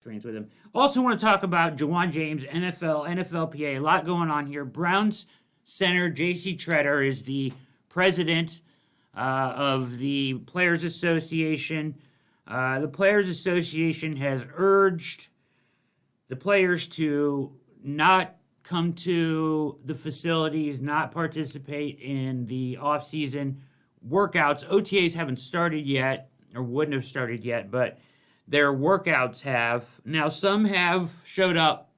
experience with him. Also, want to talk about Jawan James, NFL, NFLPA. A lot going on here. Browns center J.C. Tretter is the president of the Players Association. The Players Association has urged the players to not come to the facilities, not participate in the off-season workouts. OTAs haven't started yet, or wouldn't have started yet, but their workouts have. Now, some have showed up,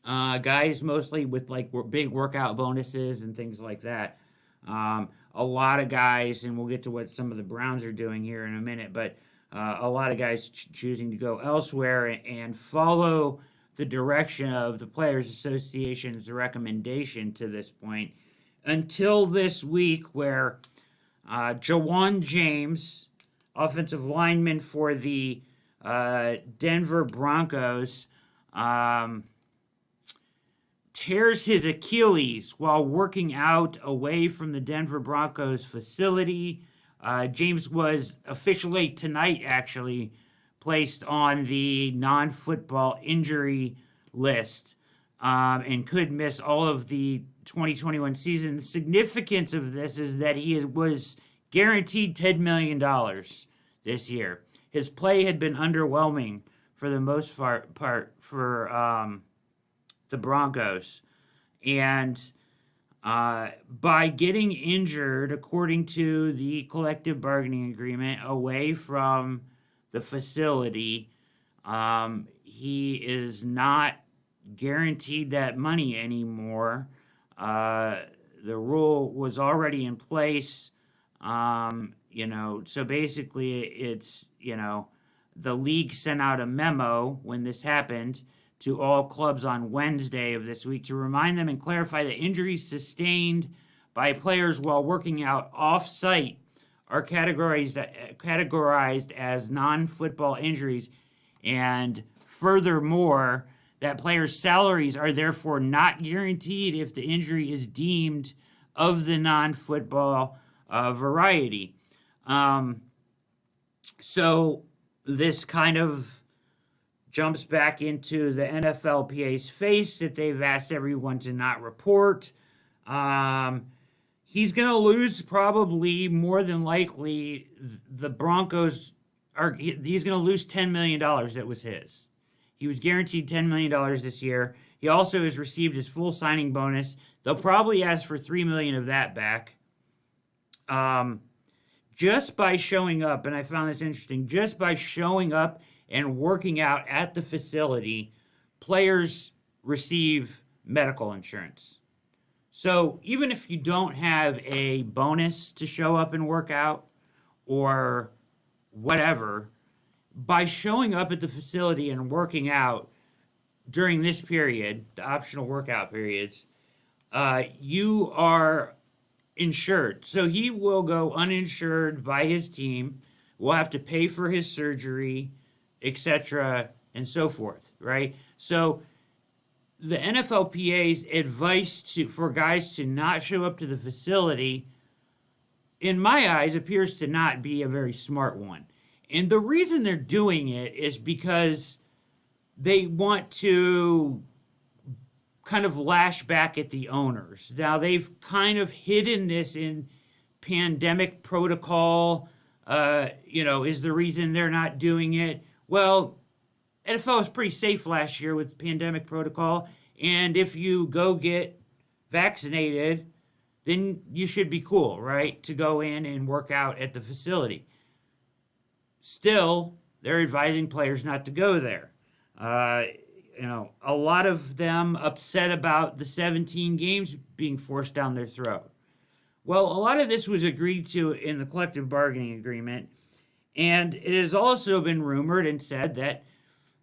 guys mostly with like big workout bonuses and things like that. A lot of guys, and we'll get to what some of the Browns are doing here in a minute, but a lot of guys choosing to go elsewhere and follow the direction of the Players Association's recommendation to this point until this week, where Jawan James, offensive lineman for the Denver Broncos, tears his Achilles while working out away from the Denver Broncos facility. James was officially tonight, actually, placed on the non-football injury list and could miss all of the 2021 season. The significance of this is that he was guaranteed $10 million this year. His play had been underwhelming for the most part for the Broncos. And by getting injured, according to the collective bargaining agreement, away from the facility, he is not guaranteed that money anymore. The rule was already in place. So basically it's, the league sent out a memo when this happened to all clubs on Wednesday of this week to remind them and clarify that injuries sustained by players while working out off-site are categorized as non-football injuries, and furthermore, that players' salaries are therefore not guaranteed if the injury is deemed of the non-football variety. So this kind of jumps back into the NFLPA's face that they've asked everyone to not report. He's going to lose probably more than likely. The Broncos he's going to lose $10 million that was his. He was guaranteed $10 million this year. He also has received his full signing bonus. They'll probably ask for $3 million of that back. Just by showing up, and I found this interesting, just by showing up and working out at the facility, players receive medical insurance. So even if you don't have a bonus to show up and work out or whatever, by showing up at the facility and working out during this period, the optional workout periods, you are insured. So he will go uninsured by his team, will have to pay for his surgery, etc., and so forth, right? So the NFLPA's advice for guys to not show up to the facility, in my eyes, appears to not be a very smart one. And the reason they're doing it is because they want to kind of lash back at the owners. Now, they've kind of hidden this in pandemic protocol, is the reason they're not doing it. Well, NFL was pretty safe last year with pandemic protocol, and if you go get vaccinated, then you should be cool, right, to go in and work out at the facility. Still, they're advising players not to go there. A lot of them upset about the 17 games being forced down their throat. Well, a lot of this was agreed to in the collective bargaining agreement, and it has also been rumored and said that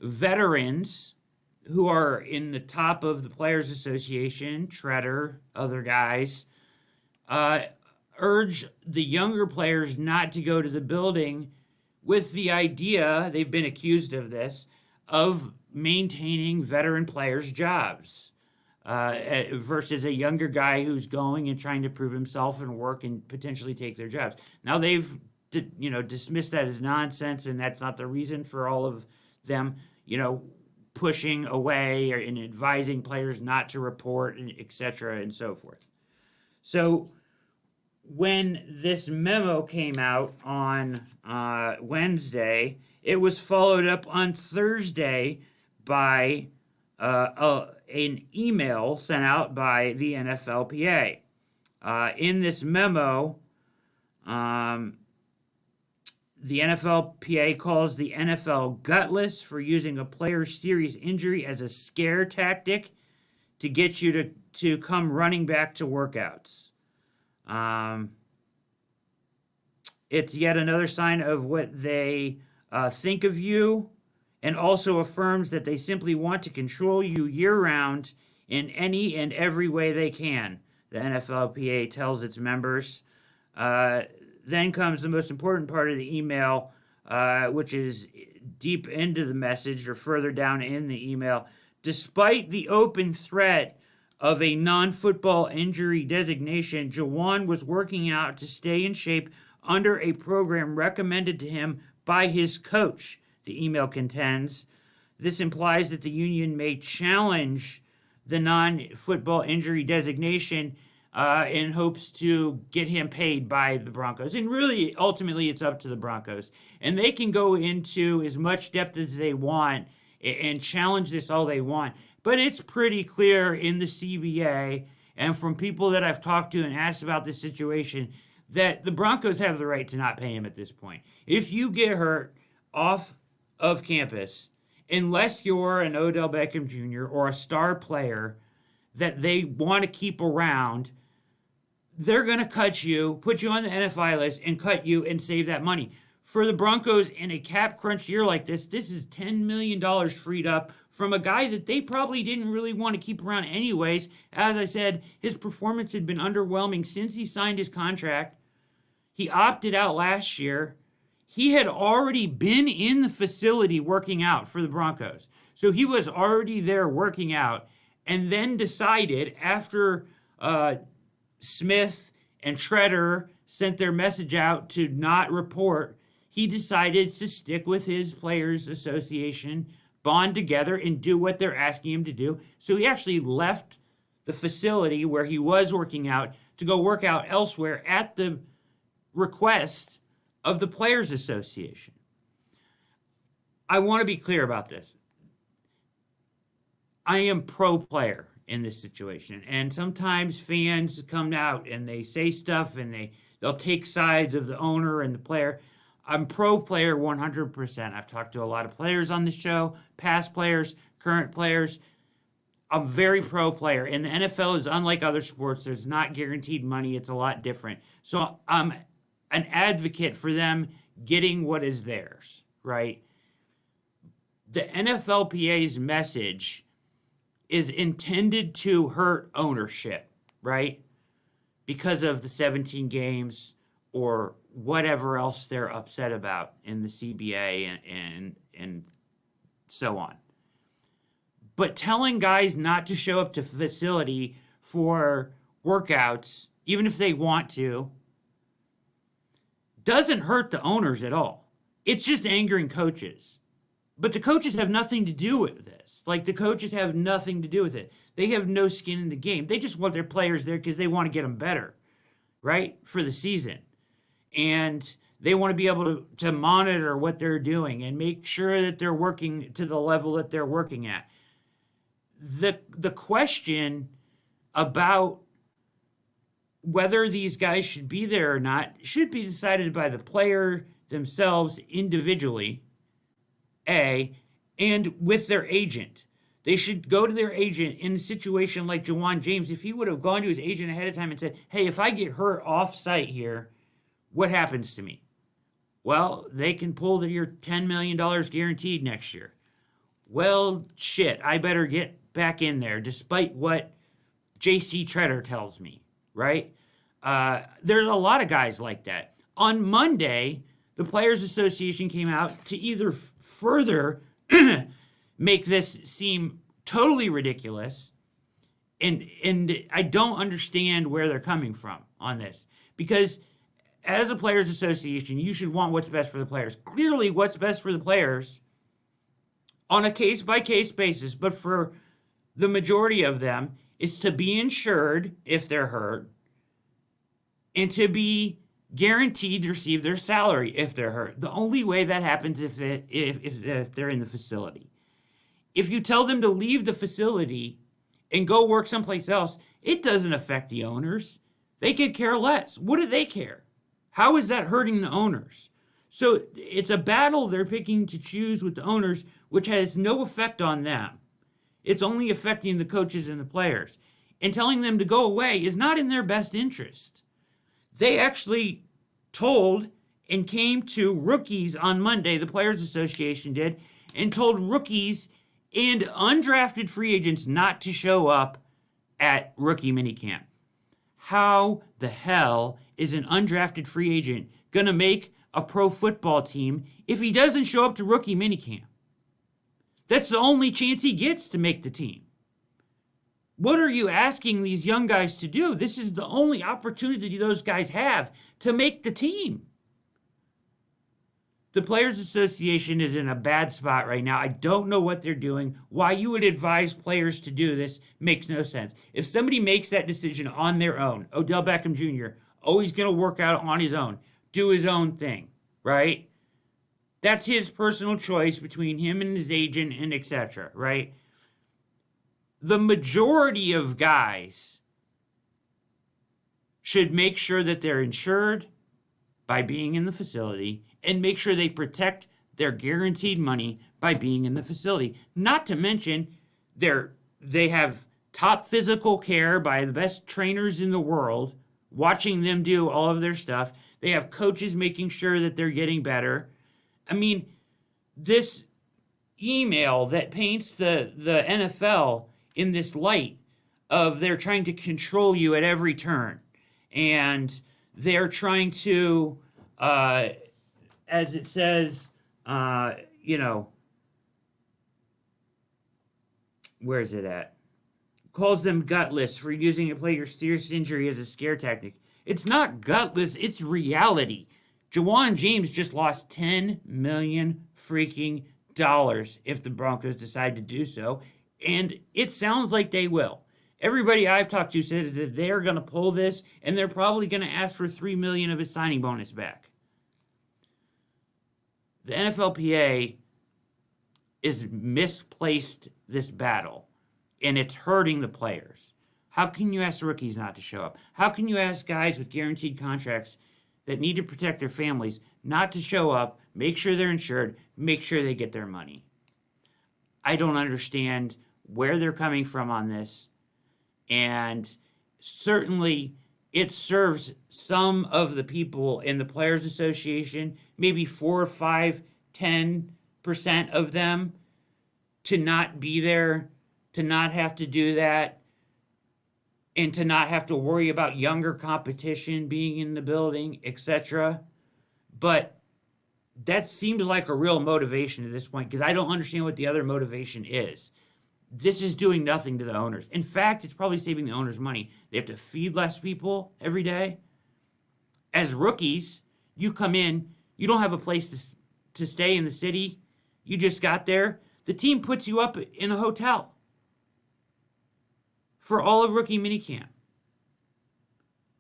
veterans who are in the top of the Players Association, Tretter, other guys, urge the younger players not to go to the building with the idea, they've been accused of this, of maintaining veteran players' jobs versus a younger guy who's going and trying to prove himself and work and potentially take their jobs. Now they've dismissed that as nonsense, and that's not the reason for all of them pushing away and advising players not to report, and et cetera, and so forth. So when this memo came out on Wednesday, it was followed up on Thursday by an email sent out by the NFLPA. In this memo, the NFLPA calls the NFL gutless for using a player's serious injury as a scare tactic to get you to come running back to workouts. It's yet another sign of what they think of you, and also affirms that they simply want to control you year-round in any and every way they can, the NFLPA tells its members. Then comes the most important part of the email, which is deep into the message or further down in the email. Despite the open threat of a non-football injury designation, Jawan was working out to stay in shape under a program recommended to him by his coach, the email contends. This implies that the union may challenge the non-football injury designation in hopes to get him paid by the Broncos. And really, ultimately, it's up to the Broncos. And they can go into as much depth as they want and challenge this all they want. But it's pretty clear in the CBA and from people that I've talked to and asked about this situation that the Broncos have the right to not pay him at this point. If you get hurt off of campus, unless you're an Odell Beckham Jr. or a star player that they want to keep around, they're going to cut you, put you on the NFI list, and cut you and save that money. For the Broncos in a cap crunch year like this is $10 million freed up from a guy that they probably didn't really want to keep around anyways. As I said, his performance had been underwhelming since he signed his contract. He opted out last year. He had already been in the facility working out for the Broncos. So he was already there working out, and then decided after Smith and Tretter sent their message out to not report, he decided to stick with his Players Association, bond together, and do what they're asking him to do. So he actually left the facility where he was working out to go work out elsewhere at the request of the Players Association. I want to be clear about this. I am pro-player in this situation, and sometimes fans come out and they say stuff and they'll take sides of the owner and the player. I'm pro-player 100%. I've talked to a lot of players on this show, past players, current players. I'm very pro-player, and the NFL is unlike other sports. There's not guaranteed money. It's a lot different. So I'm an advocate for them getting what is theirs, right? The NFLPA's message is intended to hurt ownership, right? Because of the 17 games or whatever else they're upset about in the CBA and so on. But telling guys not to show up to facility for workouts, even if they want to, doesn't hurt the owners at all. It's just angering coaches. But the coaches have nothing to do with this. Like, the coaches have nothing to do with it. They have no skin in the game. They just want their players there because they want to get them better, right, for the season. And they want to be able to monitor what they're doing and make sure that they're working to the level that they're working at. The question about whether these guys should be there or not should be decided by the player themselves individually, and with their agent. They should go to their agent in a situation like Jawan James. If he would have gone to his agent ahead of time and said, hey, if I get hurt off-site here, what happens to me? Well, they can pull your $10 million guaranteed next year. Well, shit, I better get back in there, despite what J.C. Tretter tells me, right? There's a lot of guys like that. On Monday, the Players Association came out to either further make this seem totally ridiculous, and I don't understand where they're coming from on this. Because as a Players Association, you should want what's best for the players. Clearly, what's best for the players on a case-by-case basis, but for the majority of them, is to be insured if they're hurt and to be guaranteed to receive their salary if they're hurt. The only way that happens if they're in the facility. If you tell them to leave the facility and go work someplace else, it doesn't affect the owners. They could care less. What do they care? How is that hurting the owners? So it's a battle they're picking to choose with the owners, which has no effect on them. It's only affecting the coaches and the players. And telling them to go away is not in their best interest. They actually told and came to rookies on Monday, the Players Association did, and told rookies and undrafted free agents not to show up at rookie minicamp. How the hell is an undrafted free agent going to make a pro football team if he doesn't show up to rookie minicamp? That's the only chance he gets to make the team. What are you asking these young guys to do? This is the only opportunity those guys have to make the team. The Players Association is in a bad spot right now. I don't know what they're doing. Why you would advise players to do this makes no sense. If somebody makes that decision on their own, Odell Beckham Jr., he's going to work out on his own, do his own thing, right? That's his personal choice between him and his agent and etc., right? The majority of guys should make sure that they're insured by being in the facility and make sure they protect their guaranteed money by being in the facility. Not to mention, they have top physical care by the best trainers in the world, watching them do all of their stuff. They have coaches making sure that they're getting better. I mean, this email that paints the NFL in this light of they're trying to control you at every turn. And they're trying to, as it says, where is it at? Calls them gutless for using a player's serious injury as a scare tactic. It's not gutless, it's reality. Juwan James just lost $10 million freaking dollars if the Broncos decide to do so, and it sounds like they will. Everybody I've talked to says that they're going to pull this, and they're probably going to ask for $3 million of his signing bonus back. The NFLPA is misplaced this battle, and it's hurting the players. How can you ask rookies not to show up? How can you ask guys with guaranteed contracts that need to protect their families not to show up, make sure they're insured, make sure they get their money? I don't understand where they're coming from on this. And certainly it serves some of the people in the Players Association, maybe 4, 5, 10% of them, to not be there, to not have to do that, and to not have to worry about younger competition being in the building, etc. But that seems like a real motivation at this point, because I don't understand what the other motivation is. This is doing nothing to the owners. In fact, it's probably saving the owners money. They have to feed less people every day. As rookies, you come in, you don't have a place to stay in the city. You just got there. The team puts you up in a hotel for all of rookie minicamp.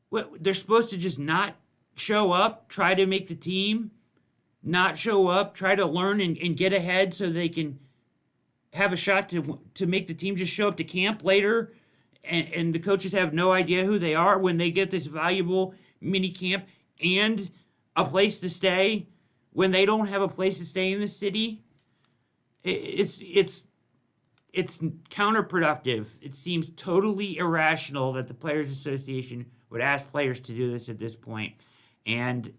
What, they're supposed to just not show up, try to make the team, not show up, try to learn and get ahead so they can have a shot to make the team, just show up to camp later, and the coaches have no idea who they are when they get this valuable mini camp and a place to stay when they don't have a place to stay in the city. It's counterproductive. It seems totally irrational that the Players Association would ask players to do this at this point. And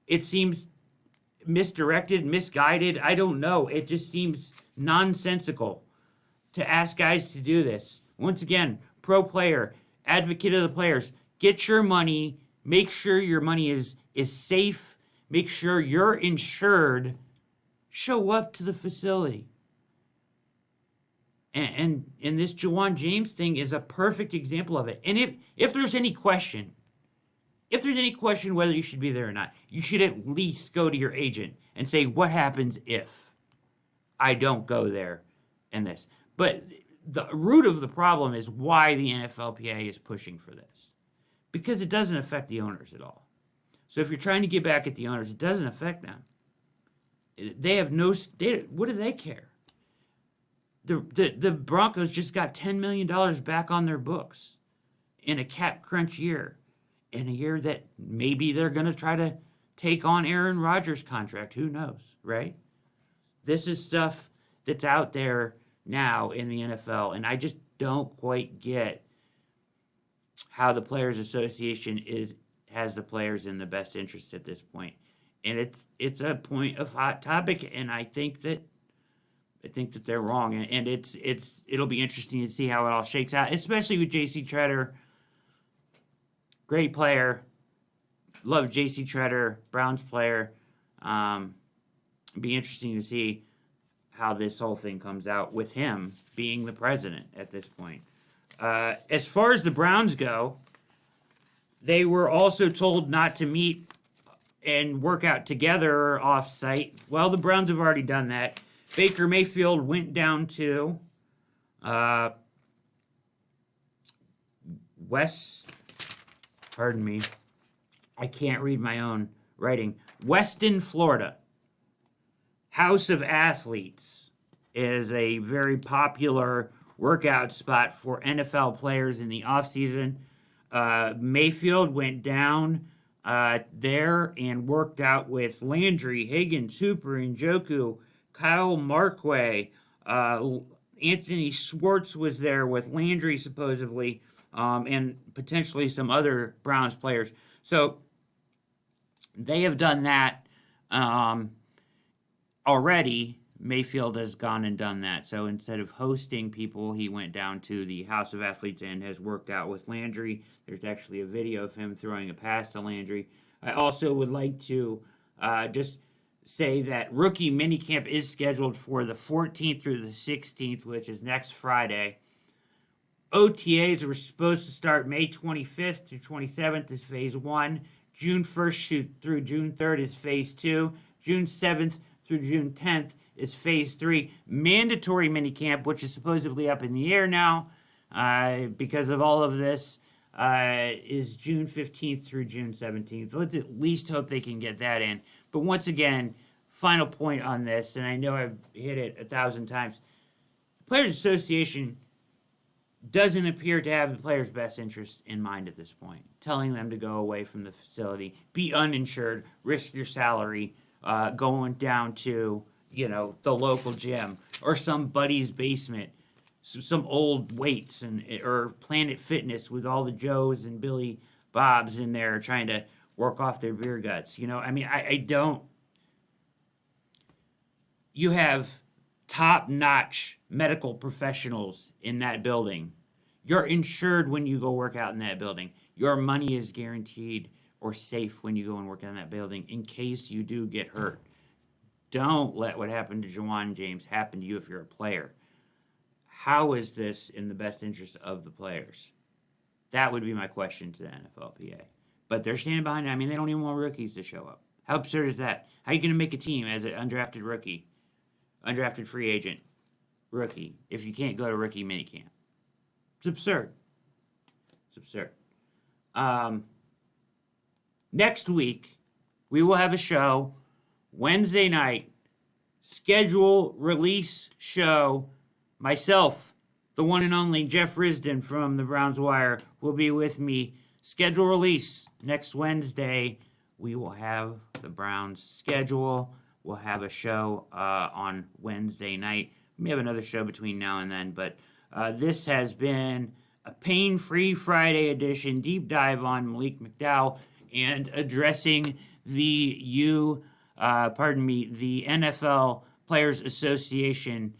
it seems misdirected, misguided. I don't know. It just seems nonsensical to ask guys to do this. Once again, pro player, advocate of the players, get your money, make sure your money is safe, make sure you're insured, show up to the facility. And this Juwan James thing is a perfect example of it. And if there's any question, whether you should be there or not, you should at least go to your agent and say, what happens if? I don't go there in this. But the root of the problem is why the NFLPA is pushing for this. Because it doesn't affect the owners at all. So if you're trying to get back at the owners, it doesn't affect them. They have no. What do they care? The Broncos just got $10 million back on their books in a cap crunch year, in a year that maybe they're going to try to take on Aaron Rodgers' contract. Who knows, right? This is stuff that's out there now in the NFL, and I just don't quite get how the Players Association has the players in the best interest at this point. And it's a point of hot topic, and I think that they're wrong, and it'll be interesting to see how it all shakes out, especially with J.C. Tretter. Great player, love J.C. Tretter, Browns player. Be interesting to see how this whole thing comes out with him being the president at this point. As far as the Browns go, they were also told not to meet and work out together off-site. Well, the Browns have already done that. Baker Mayfield went down to pardon me, I can't read my own writing. Weston, Florida. House of Athletes is a very popular workout spot for NFL players in the offseason. Mayfield went down there and worked out with Landry, Higgins, Hooper, Njoku, Kyle Markway. Anthony Schwartz was there with Landry, supposedly, and potentially some other Browns players. So they have done that already. Mayfield has gone and done that. So instead of hosting people, he went down to the House of Athletes and has worked out with Landry. There's actually a video of him throwing a pass to Landry. I also would like to just say that rookie minicamp is scheduled for the 14th through the 16th, which is next Friday. OTAs were supposed to start May 25th through 27th is phase 1. June 1st through June 3rd is phase 2. June 7th through June 10th is phase 3. Mandatory minicamp, which is supposedly up in the air now because of all of this, is June 15th through June 17th. Let's at least hope they can get that in. But once again, final point on this, and I know I've hit it 1,000 times, the Players Association doesn't appear to have the players' best interest in mind at this point, telling them to go away from the facility, be uninsured, risk your salary, going down to, the local gym or some buddy's basement, some old weights or Planet Fitness with all the Joes and Billy Bobs in there trying to work off their beer guts. I don't. You have top-notch medical professionals in that building. You're insured when you go work out in that building. Your money is guaranteed or safe when you go and work out in that building in case you do get hurt. Don't let what happened to Juwan James happen to you if you're a player. How is this in the best interest of the players? That would be my question to the NFLPA. But they're standing behind it. They don't even want rookies to show up. How absurd is that? How are you going to make a team as an undrafted rookie, undrafted free agent rookie, if you can't go to rookie minicamp? It's absurd. It's absurd. Next week, we will have a show, Wednesday night, schedule release show. Myself, the one and only Jeff Risden from the Browns Wire, will be with me. Schedule release next Wednesday. We will have the Browns schedule. We'll have a show on Wednesday night. We may have another show between now and then, but this has been a pain-free Friday edition, deep dive on Malik McDowell and addressing the NFL Players Association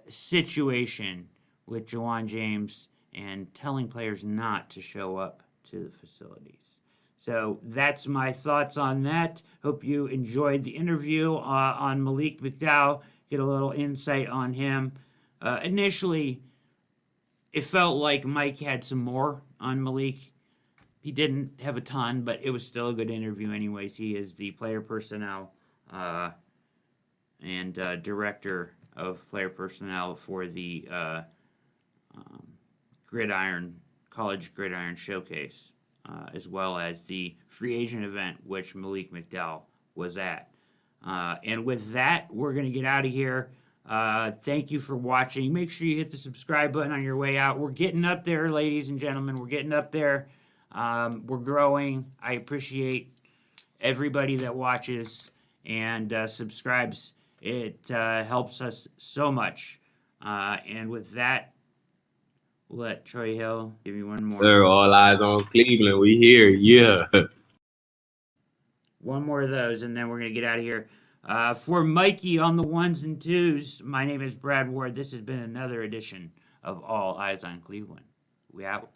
situation with Juwan James and telling players not to show up to the facilities. So that's my thoughts on that. Hope you enjoyed the interview on Malik McDowell. Get a little insight on him. Initially, it felt like Mike had some more on Malik. He didn't have a ton, but it was still a good interview anyways. He is the player personnel and director of player personnel for the College Gridiron Showcase, as well as the free agent event, which Malik McDowell was at. And with that, we're going to get out of here. Thank you for watching. Make sure you hit the subscribe button on your way out. We're getting up there, ladies and gentlemen. We're getting up there. We're growing. I appreciate everybody that watches and subscribes. It helps us so much. And with that, we'll let Troy Hill give you one more. Sir, all eyes on Cleveland. We here. Yeah. One more of those, and then we're going to get out of here. For Mikey on the ones and twos, my name is Brad Ward. This has been another edition of All Eyes on Cleveland. We out.